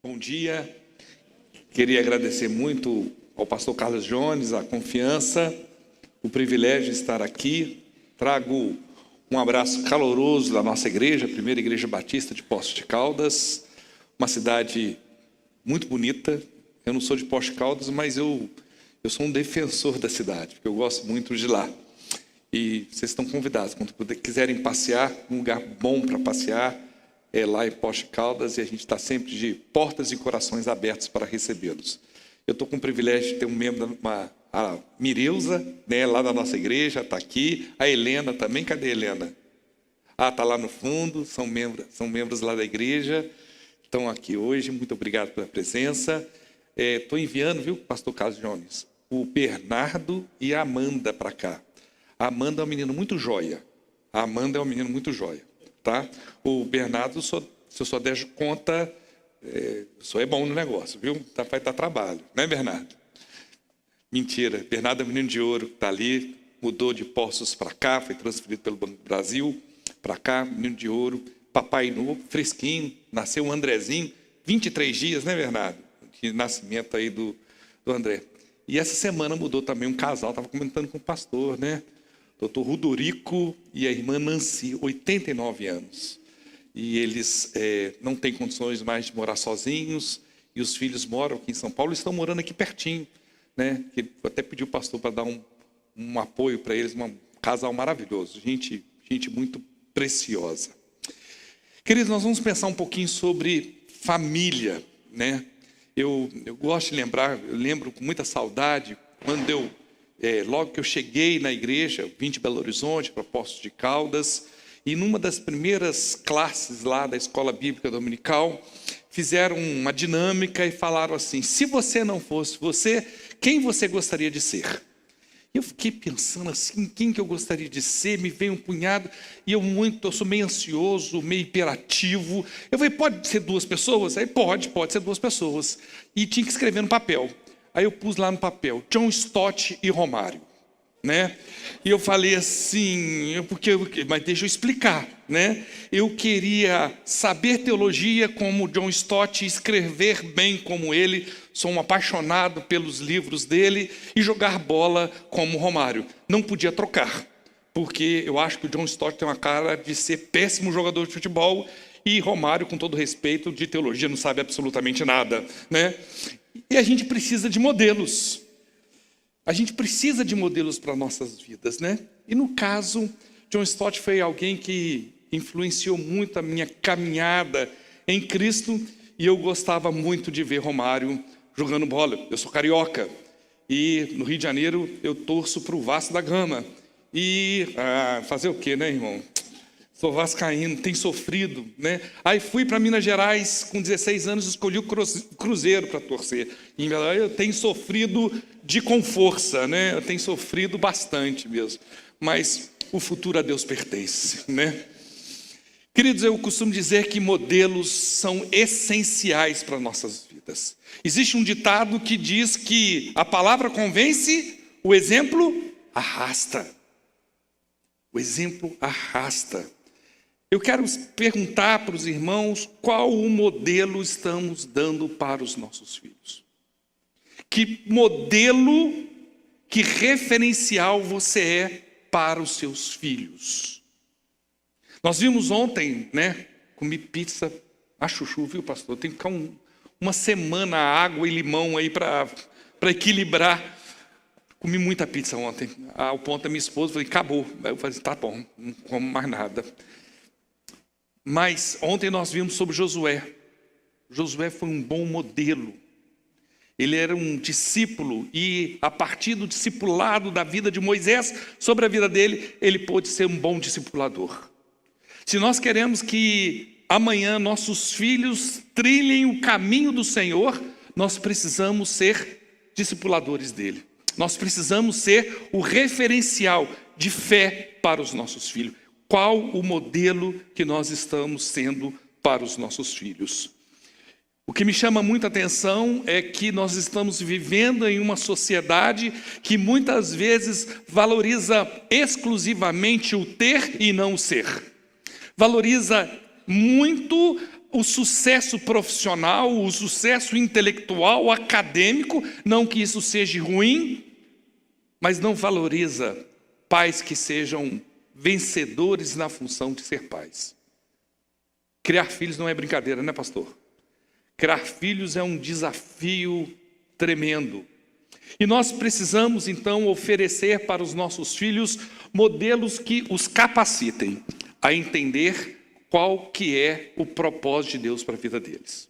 Bom dia, queria agradecer muito ao pastor Carlos Jones a confiança, o privilégio de estar aqui. Trago um abraço caloroso da nossa igreja, a primeira igreja batista de Poços de Caldas, uma cidade muito bonita. Eu não sou de Poços de Caldas, mas eu sou um defensor da cidade, porque eu gosto muito de lá. E vocês estão convidados, quando quiserem passear, um lugar bom para passear, é lá em Poços de Caldas, e a gente está sempre de portas e corações abertos para recebê-los. Eu estou com o privilégio de ter um membro, a Mireuza, né, lá da nossa igreja, está aqui. A Helena também, cadê a Helena? Está lá no fundo, são membros lá da igreja, estão aqui hoje. Muito obrigado pela presença. Estou enviando, viu, pastor Carlos Jones, o Bernardo e a Amanda para cá. A Amanda é um menino muito joia. Tá? O Bernardo, se eu só der conta, só é bom no negócio, viu? Vai dar trabalho, né, Bernardo? Mentira, Bernardo é um menino de ouro, está ali, mudou de Poços para cá, foi transferido pelo Banco do Brasil para cá, menino de ouro, papai novo, fresquinho, nasceu um Andrezinho, 23 dias, né, Bernardo? De nascimento aí do André. E essa semana mudou também um casal, estava comentando com o pastor, né? Doutor Rudorico e a irmã Nancy, 89 anos. E eles não têm condições mais de morar sozinhos, e os filhos moram aqui em São Paulo, estão morando aqui pertinho, né? Eu até pedi o pastor para dar um apoio para eles, um casal maravilhoso, gente muito preciosa. Queridos, nós vamos pensar um pouquinho sobre família, né? Eu gosto de lembrar, eu lembro com muita saudade, quando logo que eu cheguei na igreja, vim de Belo Horizonte para Poços de Caldas, e numa das primeiras classes lá da Escola Bíblica Dominical, fizeram uma dinâmica e falaram assim: se você não fosse você, quem você gostaria de ser? Eu fiquei pensando assim, quem que eu gostaria de ser? Me veio um punhado, e eu sou meio ansioso, meio hiperativo. Eu falei, pode ser duas pessoas? Aí pode ser duas pessoas. E tinha que escrever no papel. Aí eu pus lá no papel, John Stott e Romário, né? E eu falei assim, mas deixa eu explicar, né? Eu queria saber teologia como John Stott, escrever bem como ele, sou um apaixonado pelos livros dele, e jogar bola como Romário. Não podia trocar, porque eu acho que o John Stott tem uma cara de ser péssimo jogador de futebol, e Romário, com todo respeito, de teologia não sabe absolutamente nada, né? E a gente precisa de modelos. A gente precisa de modelos para nossas vidas, né? E no caso, John Stott foi alguém que influenciou muito a minha caminhada em Cristo, e eu gostava muito de ver Romário jogando bola. Eu sou carioca, e no Rio de Janeiro eu torço para o Vasco da Gama. E fazer o quê, né, irmão? Sou vascaíno, tem sofrido, né? Aí fui para Minas Gerais, com 16 anos, escolhi o Cruzeiro para torcer. E eu tenho sofrido com força, né? Eu tenho sofrido bastante mesmo. Mas o futuro a Deus pertence, né? Queridos, eu costumo dizer que modelos são essenciais para nossas vidas. Existe um ditado que diz que a palavra convence, o exemplo arrasta. O exemplo arrasta. Eu quero perguntar para os irmãos qual o modelo estamos dando para os nossos filhos. Que modelo, que referencial você é para os seus filhos? Nós vimos ontem, né? Comi pizza a chuchu, viu, pastor? Tem que ficar uma semana água e limão aí para equilibrar. Comi muita pizza ontem, ao ponto da minha esposa, falei, acabou. Eu falei, tá bom, não como mais nada. Mas ontem nós vimos sobre Josué. Josué foi um bom modelo. Ele era um discípulo, e a partir do discipulado da vida de Moisés, sobre a vida dele, ele pôde ser um bom discipulador. Se nós queremos que amanhã nossos filhos trilhem o caminho do Senhor, nós precisamos ser discipuladores dele. Nós precisamos ser o referencial de fé para os nossos filhos. Qual o modelo que nós estamos sendo para os nossos filhos? O que me chama muita atenção é que nós estamos vivendo em uma sociedade que muitas vezes valoriza exclusivamente o ter e não o ser. Valoriza muito o sucesso profissional, o sucesso intelectual, acadêmico, não que isso seja ruim, mas não valoriza pais que sejam vencedores na função de ser pais. Criar filhos não é brincadeira, né, pastor? Criar filhos é um desafio tremendo. E nós precisamos, então, oferecer para os nossos filhos modelos que os capacitem a entender qual que é o propósito de Deus para a vida deles.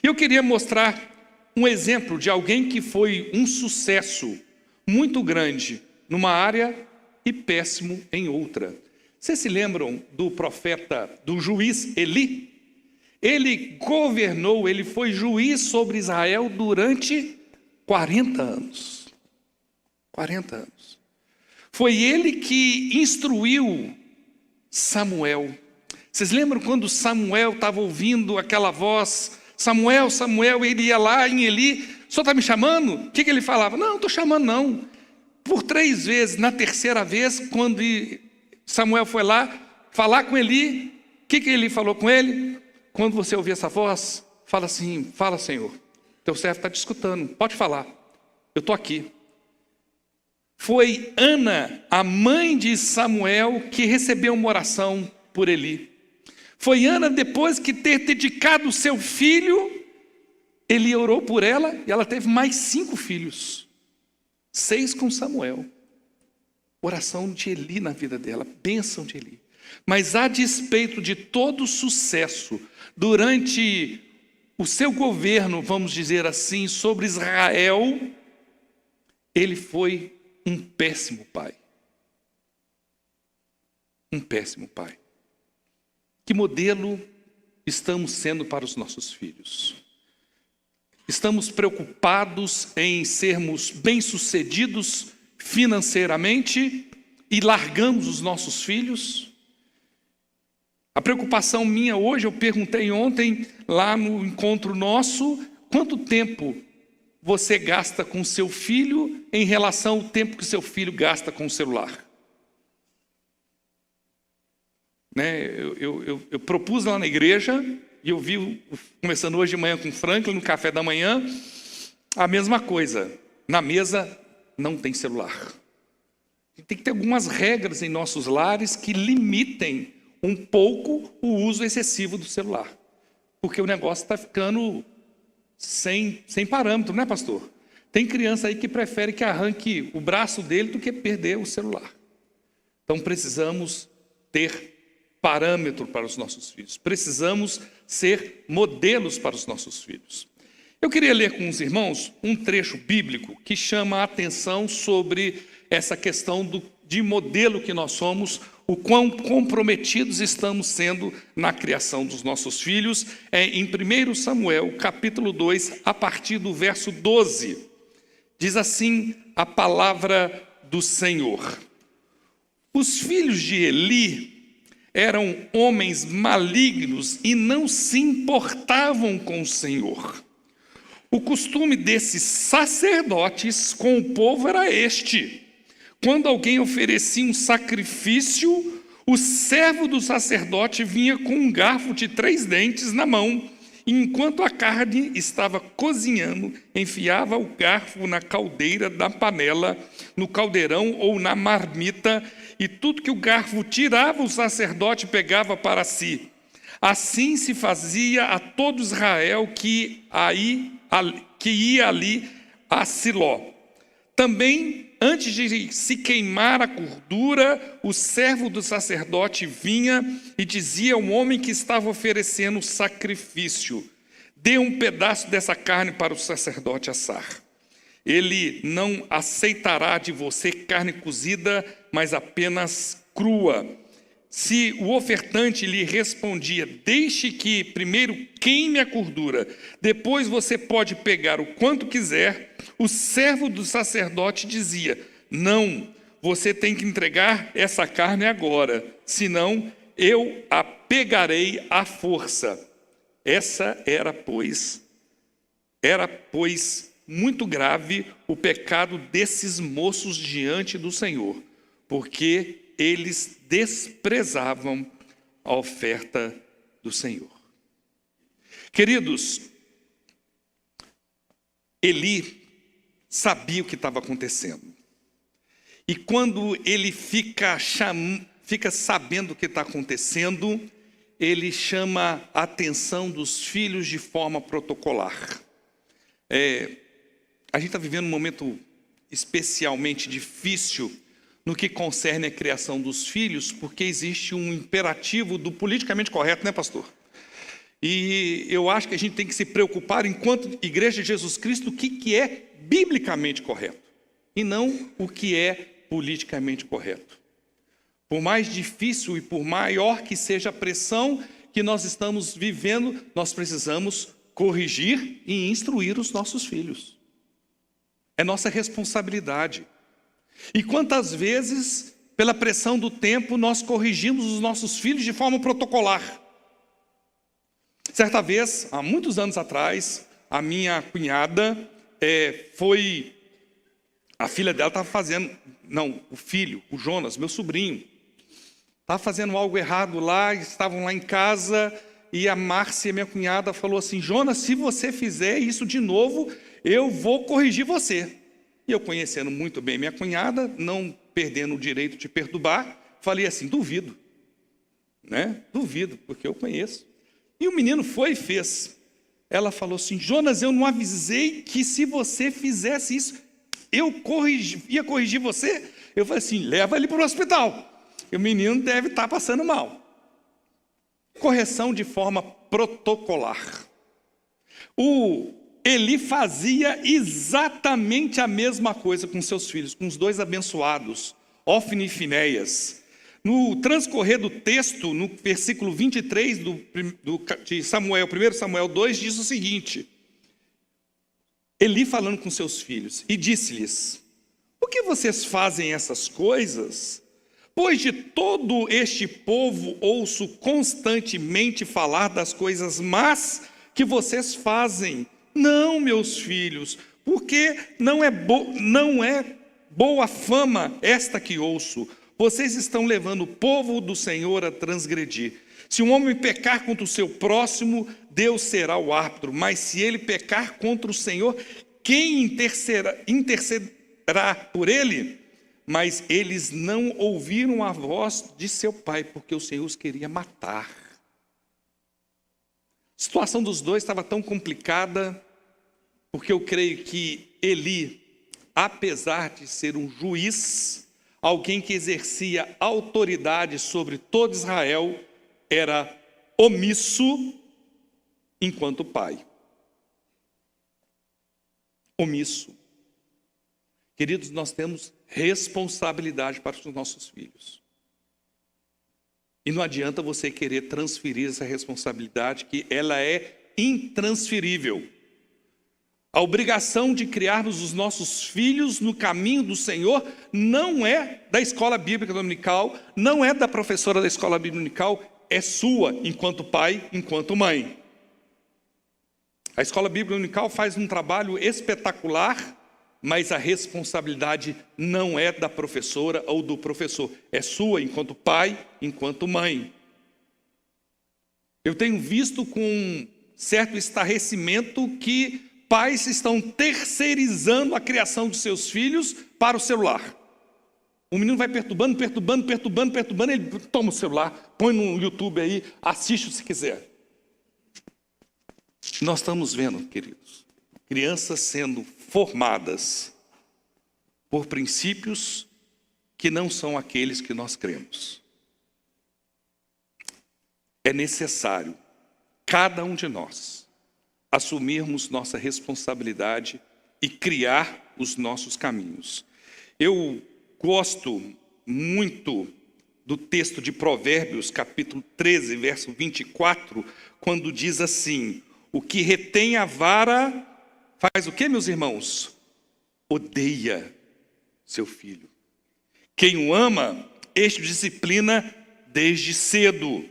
Eu queria mostrar um exemplo de alguém que foi um sucesso muito grande numa área e péssimo em outra. Vocês se lembram do profeta, do juiz Eli? Ele governou, ele foi juiz sobre Israel durante 40 anos. 40 anos. Foi ele que instruiu Samuel. Vocês lembram quando Samuel estava ouvindo aquela voz? Samuel, Samuel, ele ia lá em Eli. O senhor está me chamando? O que ele falava? Não estou chamando não. Por 3 vezes, na terceira vez, quando Samuel foi lá falar com Eli, o que ele falou com ele? Quando você ouvir essa voz, fala assim, fala Senhor, teu servo está te escutando, pode falar, eu estou aqui. Foi Ana, a mãe de Samuel, que recebeu uma oração por Eli. Foi Ana, depois que ter dedicado o seu filho, Eli orou por ela e ela teve mais 5 filhos. 6 com Samuel. Oração de Eli na vida dela, bênção de Eli. Mas a despeito de todo o sucesso durante o seu governo, vamos dizer assim, sobre Israel, ele foi um péssimo pai. Um péssimo pai. Que modelo estamos sendo para os nossos filhos? Estamos preocupados em sermos bem-sucedidos financeiramente e largamos os nossos filhos? A preocupação minha hoje, eu perguntei ontem lá no encontro nosso, quanto tempo você gasta com seu filho em relação ao tempo que seu filho gasta com o celular? Né? Eu propus lá na igreja, e eu vi, começando hoje de manhã com o Franklin, no café da manhã, a mesma coisa. Na mesa não tem celular. Tem que ter algumas regras em nossos lares que limitem um pouco o uso excessivo do celular. Porque o negócio está ficando sem parâmetro, né, pastor? Tem criança aí que prefere que arranque o braço dele do que perder o celular. Então precisamos ter parâmetro para os nossos filhos. Precisamos ser modelos para os nossos filhos. Eu queria ler com os irmãos um trecho bíblico que chama a atenção sobre essa questão de modelo que nós somos, o quão comprometidos estamos sendo na criação dos nossos filhos. É em 1 Samuel, capítulo 2, a partir do verso 12. Diz assim a palavra do Senhor. Os filhos de Eli eram homens malignos e não se importavam com o Senhor. O costume desses sacerdotes com o povo era este: quando alguém oferecia um sacrifício, o servo do sacerdote vinha com um garfo de 3 dentes na mão, e enquanto a carne estava cozinhando, enfiava o garfo na caldeira da panela, no caldeirão ou na marmita, e tudo que o garfo tirava, o sacerdote pegava para si. Assim se fazia a todo Israel que ia ali a Siló. Também, antes de se queimar a gordura, o servo do sacerdote vinha e dizia ao homem que estava oferecendo o sacrifício: dê um pedaço dessa carne para o sacerdote assar. Ele não aceitará de você carne cozida, mas apenas crua. Se o ofertante lhe respondia: deixe que primeiro queime a gordura, depois você pode pegar o quanto quiser, o servo do sacerdote dizia: não, você tem que entregar essa carne agora, senão eu a pegarei à força. Era, pois, muito grave o pecado desses moços diante do Senhor, porque eles desprezavam a oferta do Senhor. Queridos, Eli sabia o que estava acontecendo. E quando ele fica sabendo o que está acontecendo, ele chama a atenção dos filhos de forma protocolar. A gente está vivendo um momento especialmente difícil no que concerne a criação dos filhos, porque existe um imperativo do politicamente correto, né, pastor? E eu acho que a gente tem que se preocupar, enquanto Igreja de Jesus Cristo, o que é biblicamente correto, e não o que é politicamente correto. Por mais difícil e por maior que seja a pressão que nós estamos vivendo, nós precisamos corrigir e instruir os nossos filhos. É nossa responsabilidade. E quantas vezes, pela pressão do tempo, nós corrigimos os nossos filhos de forma protocolar. Certa vez, há muitos anos atrás, a minha cunhada a filha dela estava fazendo, o filho, o Jonas, meu sobrinho, estava fazendo algo errado lá, estavam lá em casa, e a Márcia, minha cunhada, falou assim: Jonas, se você fizer isso de novo, eu vou corrigir você. E eu, conhecendo muito bem minha cunhada, não perdendo o direito de perturbar, falei assim: duvido, né? Duvido, porque eu conheço. E o menino foi e fez. Ela falou assim: Jonas, eu não avisei que se você fizesse isso, eu ia corrigir você? Eu falei assim: leva ele para o hospital. E o menino deve estar passando mal. Correção de forma protocolar. O Eli fazia exatamente a mesma coisa com seus filhos, com os dois abençoados, Ofni e Finéias. No transcorrer do texto, no versículo 23 de Samuel, 1 Samuel 2, diz o seguinte: Eli falando com seus filhos, e disse-lhes: por que vocês fazem essas coisas? Pois de todo este povo ouço constantemente falar das coisas más que vocês fazem. Não, meus filhos, porque não é boa fama esta que ouço. Vocês estão levando o povo do Senhor a transgredir. Se um homem pecar contra o seu próximo, Deus será o árbitro. Mas se ele pecar contra o Senhor, quem intercederá por ele? Mas eles não ouviram a voz de seu pai, porque o Senhor os queria matar. A situação dos dois estava tão complicada, porque eu creio que Eli, apesar de ser um juiz, alguém que exercia autoridade sobre todo Israel, era omisso enquanto pai. Omisso. Queridos, nós temos responsabilidade para os nossos filhos. E não adianta você querer transferir essa responsabilidade, que ela é intransferível. A obrigação de criarmos os nossos filhos no caminho do Senhor não é da escola bíblica dominical, não é da professora da escola bíblica dominical, é sua enquanto pai, enquanto mãe. A escola bíblica dominical faz um trabalho espetacular, mas a responsabilidade não é da professora ou do professor, é sua enquanto pai, enquanto mãe. Eu tenho visto com certo estarrecimento que pais estão terceirizando a criação de seus filhos para o celular. O menino vai perturbando, ele toma o celular, põe no YouTube aí, assiste se quiser. Nós estamos vendo, queridos, crianças sendo formadas por princípios que não são aqueles que nós cremos. É necessário, cada um de nós, assumirmos nossa responsabilidade e criar os nossos caminhos. Eu gosto muito do texto de Provérbios, capítulo 13, verso 24, quando diz assim: o que retém a vara faz o que, meus irmãos? Odeia seu filho. Quem o ama, este disciplina desde cedo.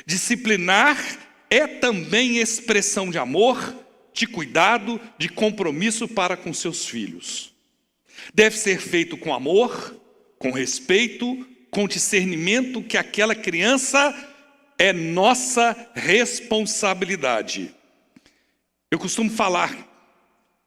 Disciplinar é também expressão de amor, de cuidado, de compromisso para com seus filhos. Deve ser feito com amor, com respeito, com discernimento que aquela criança é nossa responsabilidade. Eu costumo falar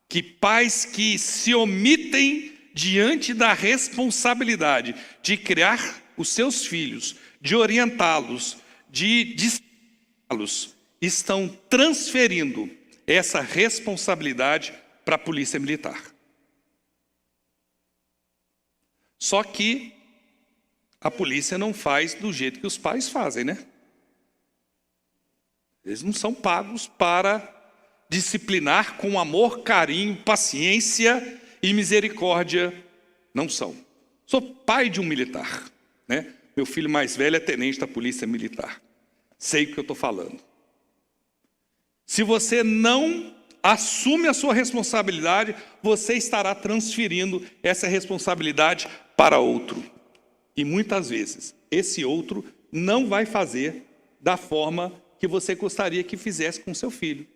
que pais que se omitem diante da responsabilidade de criar os seus filhos, de orientá-los, de discipliná-los, estão transferindo essa responsabilidade para a polícia militar. Só que a polícia não faz do jeito que os pais fazem, né? Eles não são pagos para disciplinar com amor, carinho, paciência e misericórdia. Não são. Sou pai de um militar, né? Meu filho mais velho é tenente da polícia militar. Sei o que eu estou falando. Se você não assume a sua responsabilidade, você estará transferindo essa responsabilidade para outro. E muitas vezes, esse outro não vai fazer da forma que você gostaria que fizesse com seu filho.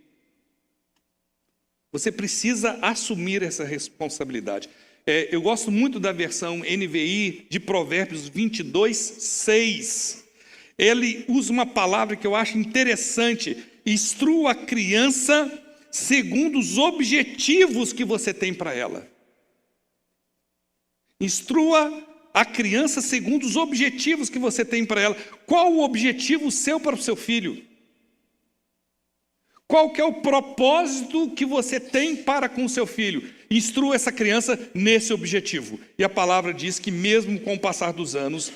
Você precisa assumir essa responsabilidade. Eu gosto muito da versão NVI de Provérbios 22, 6. Ele usa uma palavra que eu acho interessante. Instrua a criança segundo os objetivos que você tem para ela. Instrua a criança segundo os objetivos que você tem para ela. Qual o objetivo seu para o seu filho? Qual que é o propósito que você tem para com o seu filho? Instrua essa criança nesse objetivo. E a palavra diz que mesmo com o passar dos anos,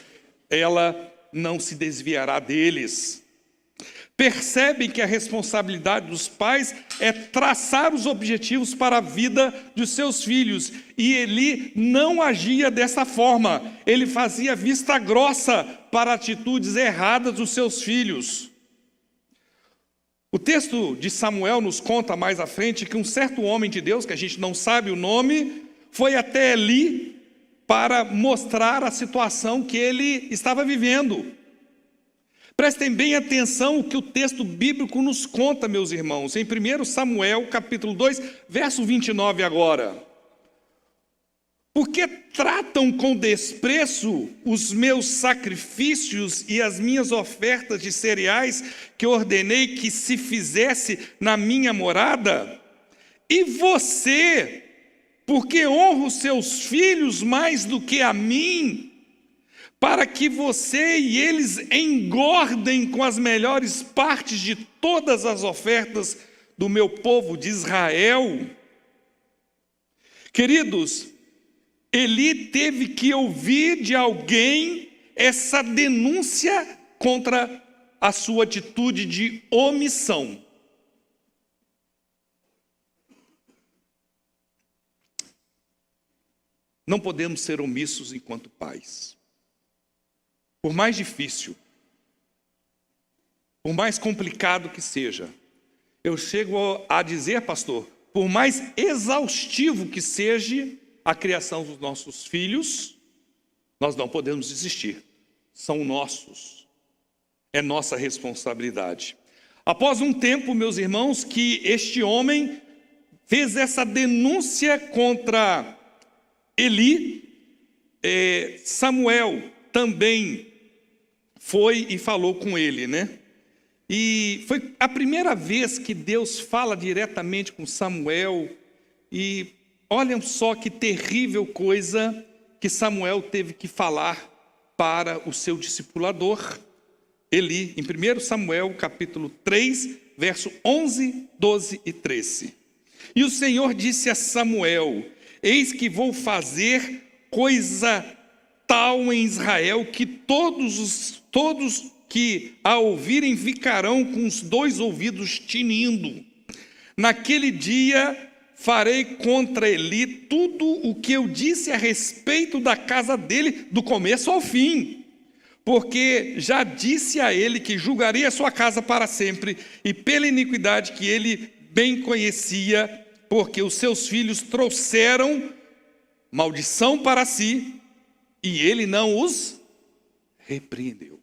ela não se desviará deles. Percebem que a responsabilidade dos pais é traçar os objetivos para a vida dos seus filhos. E Eli não agia dessa forma. Ele fazia vista grossa para atitudes erradas dos seus filhos. O texto de Samuel nos conta mais à frente que um certo homem de Deus, que a gente não sabe o nome, foi até Eli para mostrar a situação que ele estava vivendo. Prestem bem atenção o que o texto bíblico nos conta, meus irmãos. Em 1 Samuel, capítulo 2, verso 29 agora. Porque tratam com desprezo os meus sacrifícios e as minhas ofertas de cereais que ordenei que se fizesse na minha morada? E você, porque honra os seus filhos mais do que a mim, para que você e eles engordem com as melhores partes de todas as ofertas do meu povo de Israel? Queridos, Eli teve que ouvir de alguém essa denúncia contra a sua atitude de omissão. Não podemos ser omissos enquanto pais. Por mais difícil, por mais complicado que seja, eu chego a dizer, pastor, por mais exaustivo que seja a criação dos nossos filhos, nós não podemos desistir. São nossos. É nossa responsabilidade. Após um tempo, meus irmãos, que este homem fez essa denúncia contra Eli, Samuel também foi e falou com ele, né? E foi a primeira vez que Deus fala diretamente com Samuel. E olhem só que terrível coisa que Samuel teve que falar para o seu discipulador, Eli, em 1 Samuel, capítulo 3, verso 11, 12 e 13. E o Senhor disse a Samuel: eis que vou fazer coisa tal em Israel, que todos que a ouvirem ficarão com os dois ouvidos tinindo. Naquele dia farei contra Eli tudo o que eu disse a respeito da casa dele, do começo ao fim. Porque já disse a ele que julgaria a sua casa para sempre, e pela iniquidade que ele bem conhecia, porque os seus filhos trouxeram maldição para si, e ele não os repreendeu.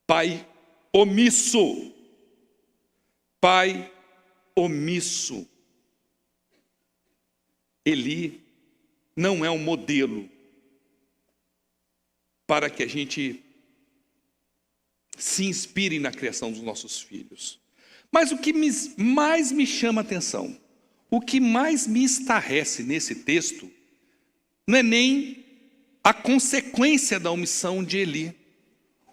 Pai omisso. Pai omisso. Eli não é um modelo para que a gente se inspire na criação dos nossos filhos. Mas o que mais me chama a atenção, o que mais me estarrece nesse texto, não é nem a consequência da omissão de Eli.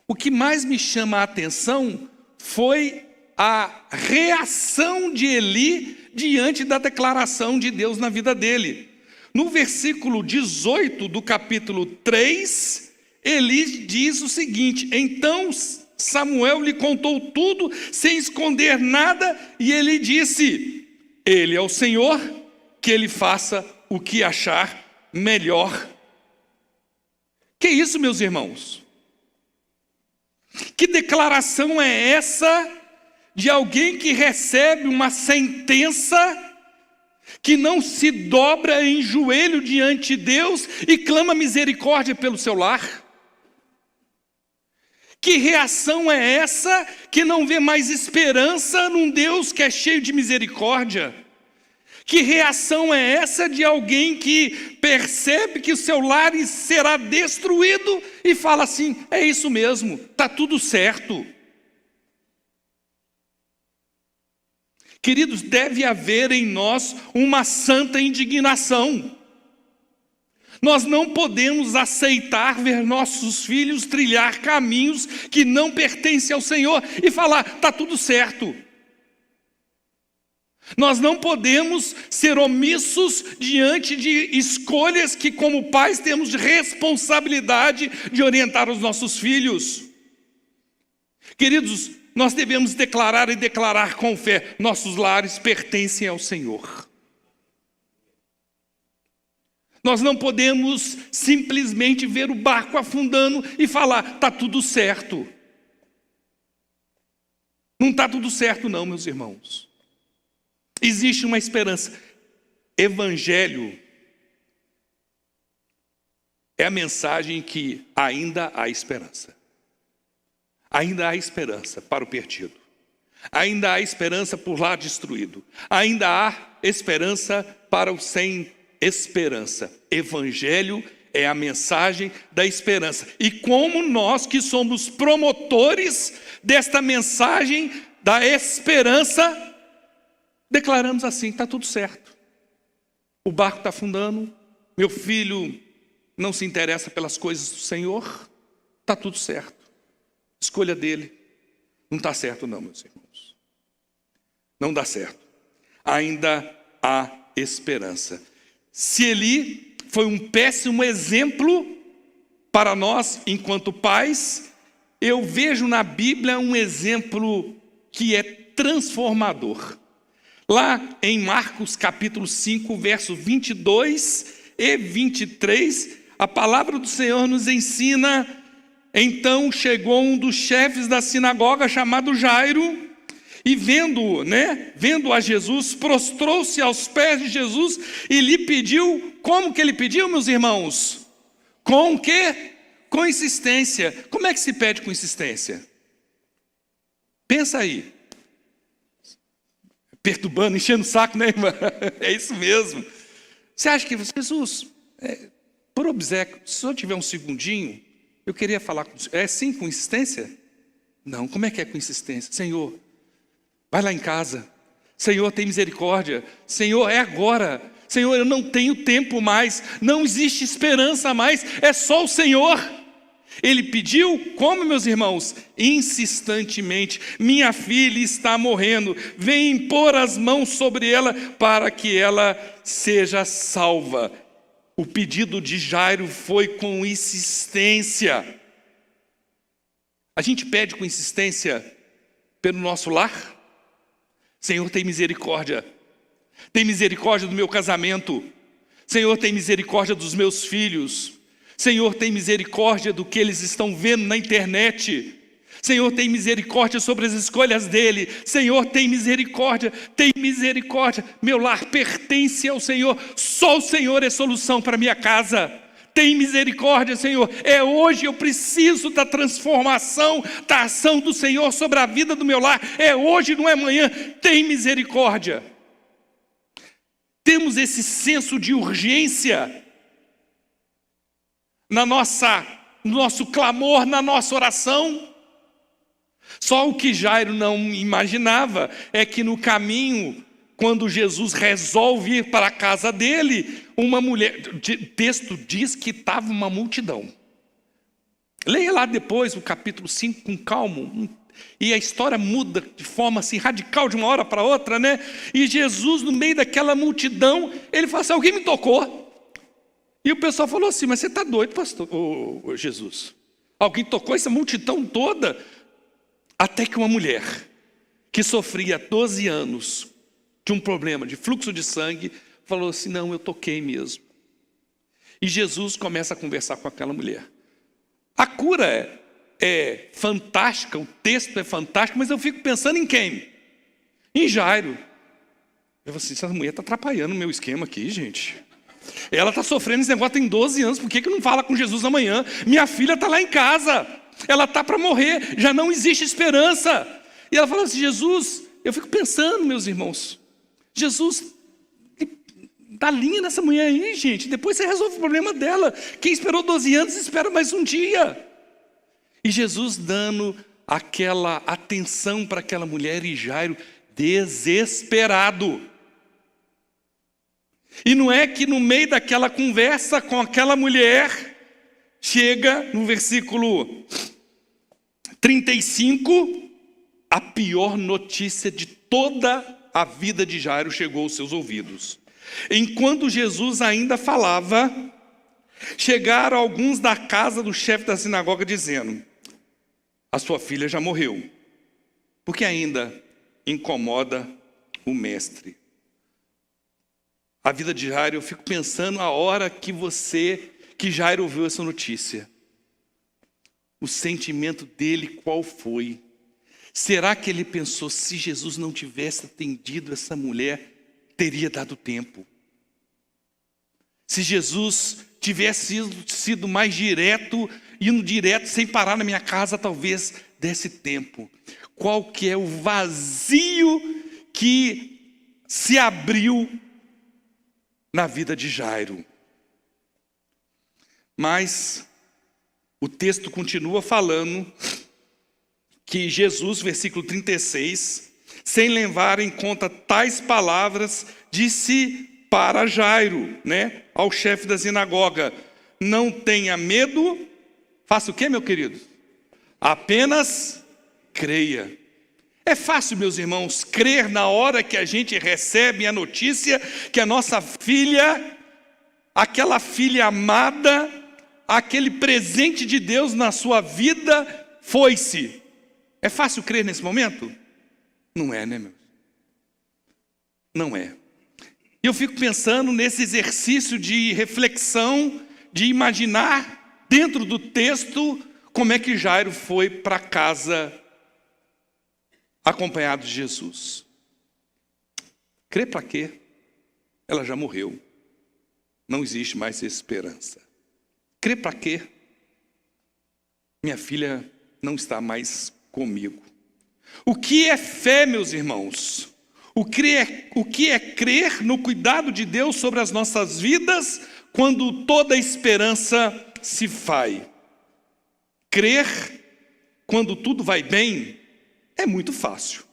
O que mais me chama a atenção foi a reação de Eli diante da declaração de Deus na vida dele. No versículo 18 do capítulo 3, Eli diz o seguinte: então Samuel lhe contou tudo, sem esconder nada, e ele disse: ele é o Senhor, que ele faça o que achar melhor. Que isso, meus irmãos? Que declaração é essa de alguém que recebe uma sentença, que não se dobra em joelho diante de Deus e clama misericórdia pelo seu lar? Que reação é essa que não vê mais esperança num Deus que é cheio de misericórdia? Que reação é essa de alguém que percebe que o seu lar será destruído e fala assim: é isso mesmo, está tudo certo? Queridos, deve haver em nós uma santa indignação. Nós não podemos aceitar ver nossos filhos trilhar caminhos que não pertencem ao Senhor e falar: está tudo certo. Nós não podemos ser omissos diante de escolhas que, como pais, temos de responsabilidade de orientar os nossos filhos. Queridos, nós devemos declarar e declarar com fé: nossos lares pertencem ao Senhor. Nós não podemos simplesmente ver o barco afundando e falar: está tudo certo. Não está tudo certo não, meus irmãos. Existe uma esperança. Evangelho é a mensagem que ainda há esperança. Ainda há esperança para o perdido. Ainda há esperança por lar destruído. Ainda há esperança para o sem esperança. Evangelho é a mensagem da esperança. E como nós que somos promotores desta mensagem da esperança, declaramos assim: está tudo certo. O barco está afundando, meu filho não se interessa pelas coisas do Senhor, está tudo certo. Escolha dele. Não está certo não, meus irmãos. Não dá certo. Ainda há esperança. Se Eli foi um péssimo exemplo para nós enquanto pais, eu vejo na Bíblia um exemplo que é transformador. Lá em Marcos capítulo 5, versos 22 e 23, a palavra do Senhor nos ensina: então chegou um dos chefes da sinagoga chamado Jairo, e vendo a Jesus, prostrou-se aos pés de Jesus e lhe pediu. Como que ele pediu, meus irmãos? Com o quê? Com insistência. Como é que se pede com insistência? Pensa aí. Perturbando, enchendo o saco, né, irmã? É isso mesmo. Você acha que, Jesus, por obséquio, se eu tiver um segundinho, eu queria falar com você. É sim, com insistência? Não, como é que é com insistência? Senhor, vai lá em casa. Senhor, tem misericórdia. Senhor, é agora. Senhor, eu não tenho tempo mais. Não existe esperança mais. É só o Senhor. Ele pediu, como, meus irmãos? Insistentemente: minha filha está morrendo, vem impor as mãos sobre ela para que ela seja salva. O pedido de Jairo foi com insistência. A gente pede com insistência pelo nosso lar? Senhor, tem misericórdia. Tem misericórdia do meu casamento. Senhor, tem misericórdia dos meus filhos. Senhor, tem misericórdia do que eles estão vendo na internet. Senhor, tem misericórdia sobre as escolhas dele. Senhor, tem misericórdia, tem misericórdia. Meu lar pertence ao Senhor. Só o Senhor é solução para minha casa. Tem misericórdia, Senhor. É hoje, eu preciso da transformação, da ação do Senhor sobre a vida do meu lar. É hoje, não é amanhã. Tem misericórdia. Temos esse senso de urgência no nosso clamor, na nossa oração. Só o que Jairo não imaginava é que no caminho, quando Jesus resolve ir para a casa dele, uma mulher, o texto diz que estava uma multidão. Leia lá depois o capítulo 5 com calma, e a história muda de forma assim radical de uma hora para outra, né? E Jesus, no meio daquela multidão, ele fala assim: alguém me tocou. E o pessoal falou assim: mas você está doido, pastor? Ô, Jesus, alguém tocou essa multidão toda? Até que uma mulher que sofria 12 anos de um problema de fluxo de sangue falou assim: não, eu toquei mesmo. E Jesus começa a conversar com aquela mulher. A cura é fantástica, o texto é fantástico, mas eu fico pensando em quem? Em Jairo. Eu falo assim: essa mulher está atrapalhando o meu esquema aqui, gente. Ela está sofrendo esse negócio tem 12 anos, por que não fala com Jesus amanhã? Minha filha está lá em casa, ela está para morrer, já não existe esperança. E ela fala assim: Jesus, eu fico pensando, meus irmãos, Jesus, dá linha nessa mulher aí, gente, depois você resolve o problema dela. Quem esperou 12 anos, espera mais um dia. E Jesus dando aquela atenção para aquela mulher, e Jairo desesperado. E não é que no meio daquela conversa com aquela mulher, chega no versículo 35, a pior notícia de toda a vida de Jairo chegou aos seus ouvidos. Enquanto Jesus ainda falava, chegaram alguns da casa do chefe da sinagoga dizendo: a sua filha já morreu, porque ainda incomoda o mestre. A vida de Jairo, eu fico pensando a hora que Jairo ouviu essa notícia. O sentimento dele qual foi? Será que ele pensou: se Jesus não tivesse atendido essa mulher, teria dado tempo? Se Jesus tivesse sido mais direto, indo direto, sem parar na minha casa, talvez desse tempo. Qual que é o vazio que se abriu na vida de Jairo? Mas o texto continua falando que Jesus, versículo 36, sem levar em conta tais palavras, disse para Jairo, né, ao chefe da sinagoga: não tenha medo, faça o quê, meu querido? Apenas creia. É fácil, meus irmãos, crer na hora que a gente recebe a notícia que a nossa filha, aquela filha amada, aquele presente de Deus na sua vida, foi-se. É fácil crer nesse momento? Não é, né, meu? Não é. E eu fico pensando nesse exercício de reflexão, de imaginar dentro do texto como é que Jairo foi para casa acompanhado de Jesus. Crer para quê? Ela já morreu. Não existe mais esperança. Crer para quê? Minha filha não está mais comigo. O que é fé, meus irmãos? O que é crer no cuidado de Deus sobre as nossas vidas quando toda a esperança se vai? Crer quando tudo vai bem é muito fácil.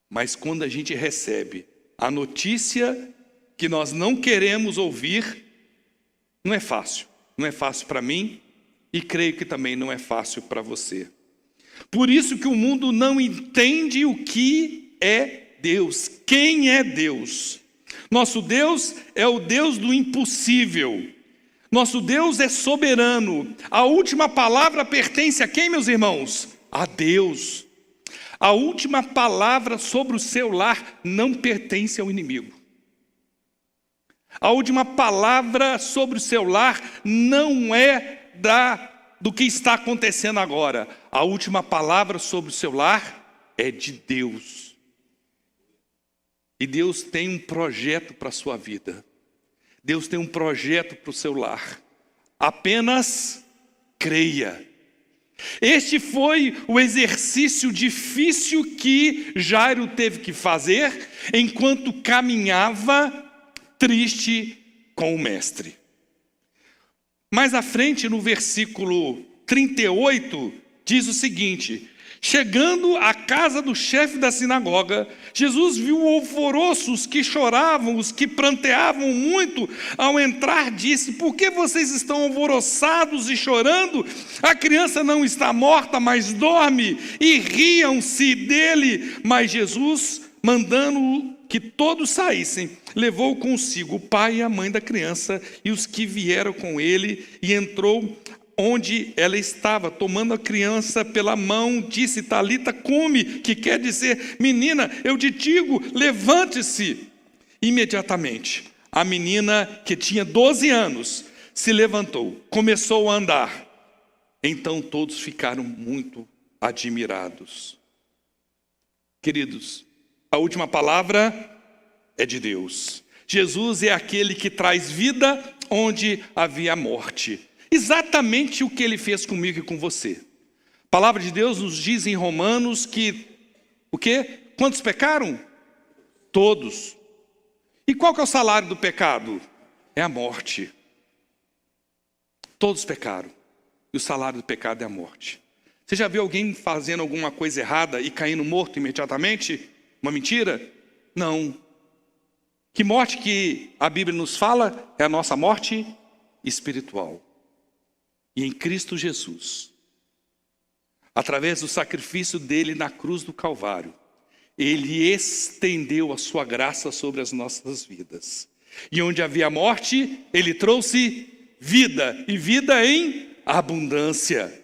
Mas quando a gente recebe a notícia que nós não queremos ouvir, não é fácil. Não é fácil para mim e creio que também não é fácil para você. Por isso que o mundo não entende o que é Deus. Quem é Deus? Nosso Deus é o Deus do impossível. Nosso Deus é soberano. A última palavra pertence a quem, meus irmãos? A Deus. A última palavra sobre o seu lar não pertence ao inimigo. A última palavra sobre o seu lar não é do que está acontecendo agora. A última palavra sobre o seu lar é de Deus. E Deus tem um projeto para a sua vida. Deus tem um projeto para o seu lar. Apenas creia. Este foi o exercício difícil que Jairo teve que fazer enquanto caminhava triste com o mestre. Mais à frente, no versículo 38, diz o seguinte: chegando à casa do chefe da sinagoga, Jesus viu o alvoroço, os que choravam, os que pranteavam muito. Ao entrar, disse: por que vocês estão alvoroçados e chorando? A criança não está morta, mas dorme. E riam-se dele. Mas Jesus, mandando que todos saíssem, levou consigo o pai e a mãe da criança e os que vieram com ele, e entrou onde ela estava, tomando a criança pela mão, disse: Talita cumi, que quer dizer: menina, eu te digo, levante-se. Imediatamente, a menina, que tinha 12 anos, se levantou, começou a andar. Então todos ficaram muito admirados. Queridos, a última palavra é de Deus. Jesus é aquele que traz vida onde havia morte. Exatamente o que ele fez comigo e com você. A palavra de Deus nos diz em Romanos que, o quê? Quantos pecaram? Todos. E qual que é o salário do pecado? É a morte. Todos pecaram. E o salário do pecado é a morte. Você já viu alguém fazendo alguma coisa errada e caindo morto imediatamente? Uma mentira? Não. Que morte que a Bíblia nos fala? É a nossa morte espiritual. E em Cristo Jesus, através do sacrifício dele na cruz do Calvário, ele estendeu a sua graça sobre as nossas vidas. E onde havia morte, ele trouxe vida, e vida em abundância.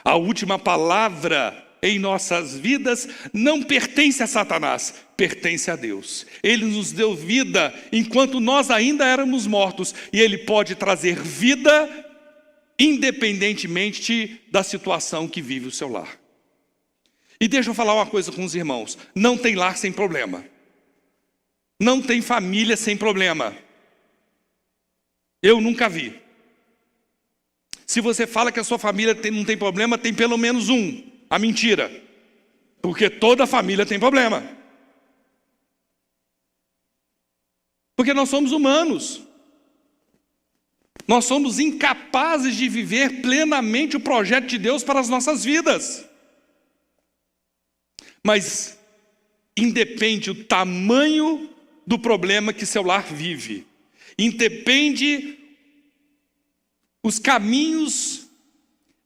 A última palavra em nossas vidas não pertence a Satanás, pertence a Deus. Ele nos deu vida enquanto nós ainda éramos mortos, e ele pode trazer vida independentemente da situação que vive o seu lar. E deixa eu falar uma coisa com os irmãos: não tem lar sem problema, não tem família sem problema. Eu nunca vi. Se você fala que a sua família não tem problema, tem pelo menos um, a mentira, porque toda família tem problema, porque nós somos humanos. Nós somos incapazes de viver plenamente o projeto de Deus para as nossas vidas. Mas independe o tamanho do problema que seu lar vive. Independe os caminhos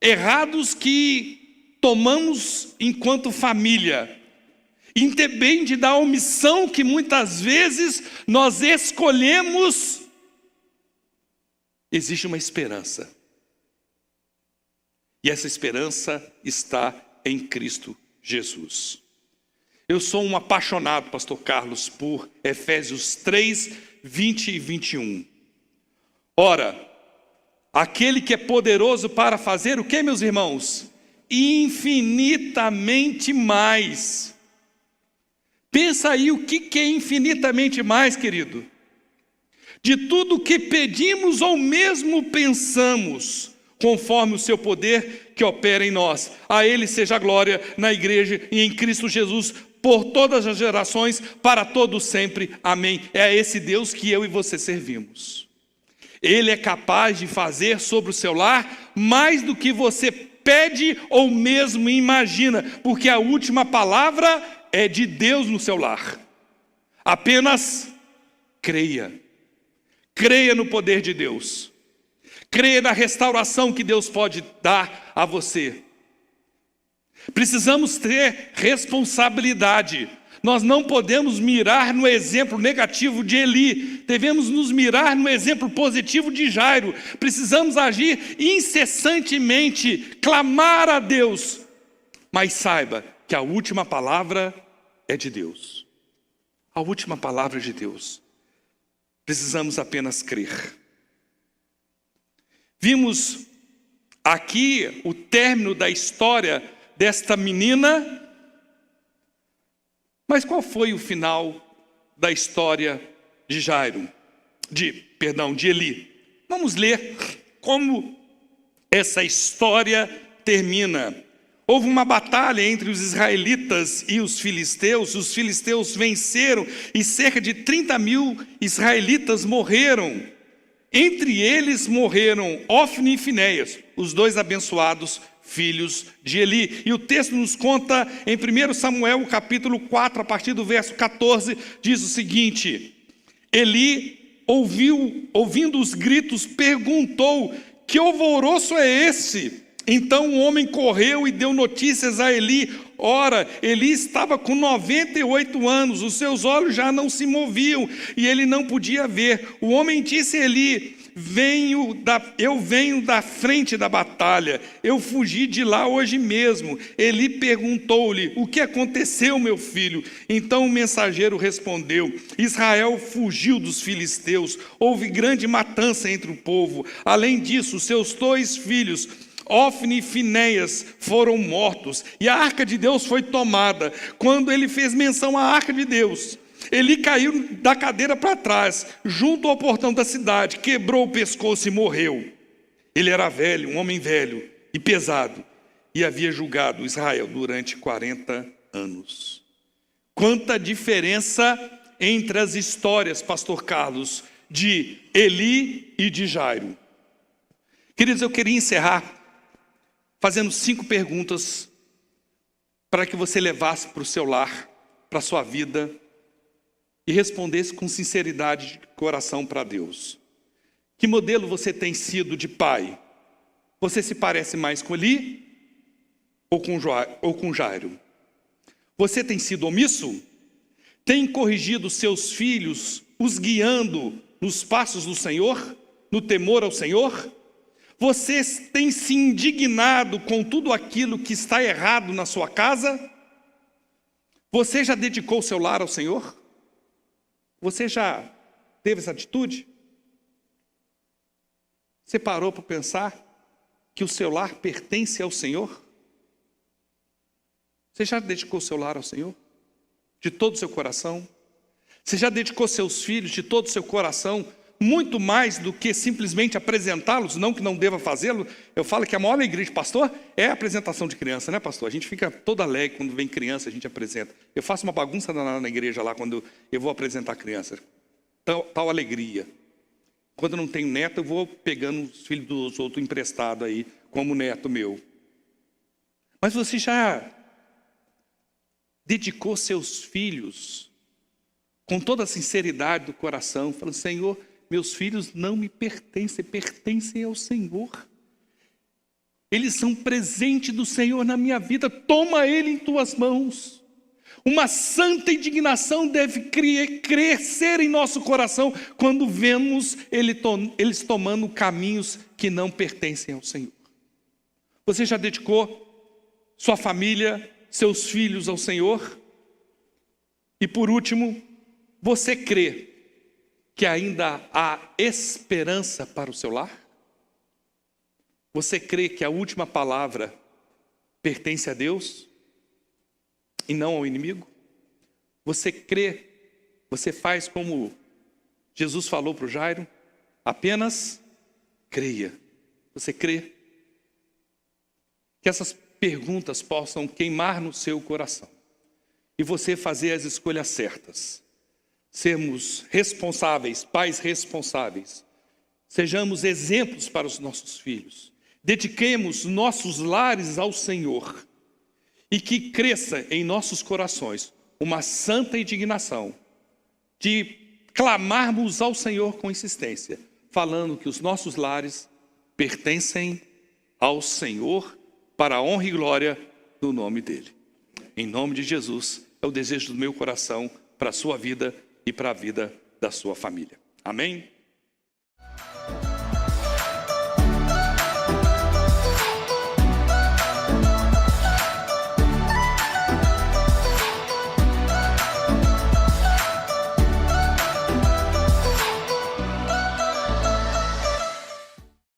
errados que tomamos enquanto família. Independe da omissão que muitas vezes nós escolhemos. Existe uma esperança. E essa esperança está em Cristo Jesus. Eu sou um apaixonado, pastor Carlos, por Efésios 3, 20 e 21. Ora, aquele que é poderoso para fazer o que, meus irmãos? Infinitamente mais. Pensa aí o que é infinitamente mais, querido. De tudo o que pedimos ou mesmo pensamos, conforme o seu poder que opera em nós. A ele seja a glória na igreja e em Cristo Jesus, por todas as gerações, para todos sempre. Amém. É a esse Deus que eu e você servimos. Ele é capaz de fazer sobre o seu lar mais do que você pede ou mesmo imagina, porque a última palavra é de Deus no seu lar. Apenas creia. Creia no poder de Deus. Creia na restauração que Deus pode dar a você. Precisamos ter responsabilidade. Nós não podemos mirar no exemplo negativo de Eli. Devemos nos mirar no exemplo positivo de Jairo. Precisamos agir incessantemente, clamar a Deus. Mas saiba que a última palavra é de Deus. A última palavra é de Deus. Precisamos apenas crer. Vimos aqui o término da história desta menina. Mas qual foi o final da história de de Eli? Vamos ler como essa história termina. Houve uma batalha entre os israelitas e os filisteus venceram e cerca de 30.000 israelitas morreram. Entre eles morreram Ofni e Finéias, os dois abençoados filhos de Eli. E o texto nos conta em 1 Samuel, capítulo 4, a partir do verso 14, diz o seguinte: Eli, ouvindo os gritos, perguntou: que alvoroço é esse? Então o homem correu e deu notícias a Eli. Ora, Eli estava com 98 anos, os seus olhos já não se moviam e ele não podia ver. O homem disse a Eli: eu venho da frente da batalha, eu fugi de lá hoje mesmo. Eli perguntou-lhe: o que aconteceu, meu filho? Então o mensageiro respondeu: Israel fugiu dos filisteus, houve grande matança entre o povo. Além disso, seus 2 filhos, Ofni e Finéias, foram mortos, e a arca de Deus foi tomada. Quando ele fez menção à arca de Deus, Eli caiu da cadeira para trás, junto ao portão da cidade, quebrou o pescoço e morreu. Ele era velho, um homem velho e pesado, e havia julgado Israel durante 40 anos. Quanta diferença entre as histórias, pastor Carlos, de Eli e de Jairo. Queridos, eu queria encerrar fazendo 5 perguntas para que você levasse para o seu lar, para a sua vida, e respondesse com sinceridade de coração para Deus. Que modelo você tem sido de pai? Você se parece mais com Eli ou com Jairo? Você tem sido omisso? Tem corrigido seus filhos, os guiando nos passos do Senhor, no temor ao Senhor? Você tem se indignado com tudo aquilo que está errado na sua casa? Você já dedicou seu lar ao Senhor? Você já teve essa atitude? Você parou para pensar que o seu lar pertence ao Senhor? Você já dedicou seu lar ao Senhor? De todo o seu coração? Você já dedicou seus filhos de todo o seu coração? Muito mais do que simplesmente apresentá-los, não que não deva fazê-lo. Eu falo que a maior alegria de pastor é a apresentação de criança, né, pastor? A gente fica todo alegre quando vem criança, a gente apresenta. Eu faço uma bagunça na igreja lá quando eu vou apresentar criança. Tal alegria. Quando eu não tenho neto, eu vou pegando os filhos dos outros emprestados aí, como neto meu. Mas você já dedicou seus filhos com toda a sinceridade do coração, falando: Senhor, meus filhos não me pertencem, pertencem ao Senhor. Eles são presente do Senhor na minha vida, toma ele em tuas mãos. Uma santa indignação deve crescer em nosso coração quando vemos eles tomando caminhos que não pertencem ao Senhor. Você já dedicou sua família, seus filhos ao Senhor? E por último, você crê que ainda há esperança para o seu lar? Você crê que a última palavra pertence a Deus e não ao inimigo? Você crê, você faz como Jesus falou para o Jairo? Apenas creia. Você crê? Que essas perguntas possam queimar no seu coração e você fazer as escolhas certas. Sermos responsáveis, pais responsáveis. Sejamos exemplos para os nossos filhos. Dediquemos nossos lares ao Senhor. E que cresça em nossos corações uma santa indignação de clamarmos ao Senhor com insistência, falando que os nossos lares pertencem ao Senhor para a honra e glória do nome dEle. Em nome de Jesus, é o desejo do meu coração para a sua vida e para a vida da sua família. Amém?